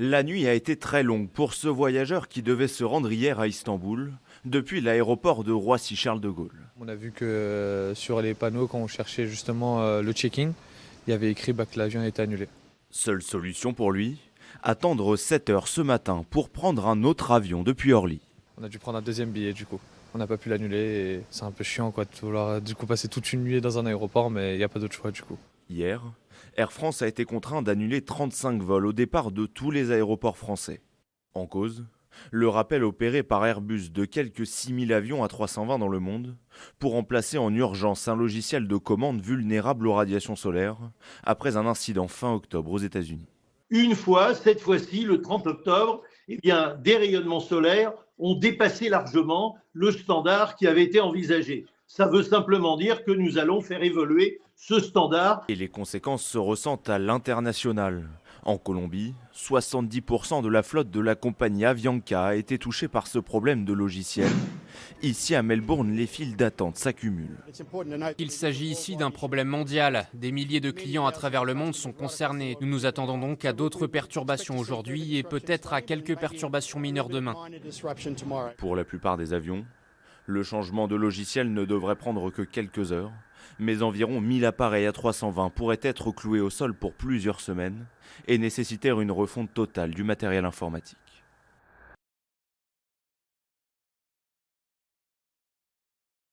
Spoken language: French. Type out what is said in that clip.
La nuit a été très longue pour ce voyageur qui devait se rendre hier à Istanbul, depuis l'aéroport de Roissy-Charles de Gaulle. On a vu que sur les panneaux, quand on cherchait justement le check-in, il y avait écrit que l'avion était annulé. Seule solution pour lui, attendre 7 heures ce matin pour prendre un autre avion depuis Orly. On a dû prendre un deuxième billet du coup. On n'a pas pu l'annuler et c'est un peu chiant quoi, de vouloir du coup passer toute une nuit dans un aéroport, mais il n'y a pas d'autre choix du coup. Hier, Air France a été contraint d'annuler 35 vols au départ de tous les aéroports français. En cause, le rappel opéré par Airbus de quelques 6000 avions A320 dans le monde pour remplacer en urgence un logiciel de commande vulnérable aux radiations solaires après un incident fin octobre aux États-Unis. Une fois, cette fois-ci, le 30 octobre, des rayonnements solaires ont dépassé largement le standard qui avait été envisagé. Ça veut simplement dire que nous allons faire évoluer ce standard. Et les conséquences se ressentent à l'international. En Colombie, 70% de la flotte de la compagnie Avianca a été touchée par ce problème de logiciel. Ici à Melbourne, les files d'attente s'accumulent. Il s'agit ici d'un problème mondial. Des milliers de clients à travers le monde sont concernés. Nous nous attendons donc à d'autres perturbations aujourd'hui et peut-être à quelques perturbations mineures demain. Pour la plupart des avions, le changement de logiciel ne devrait prendre que quelques heures, mais environ 1000 appareils A320 pourraient être cloués au sol pour plusieurs semaines et nécessiter une refonte totale du matériel informatique.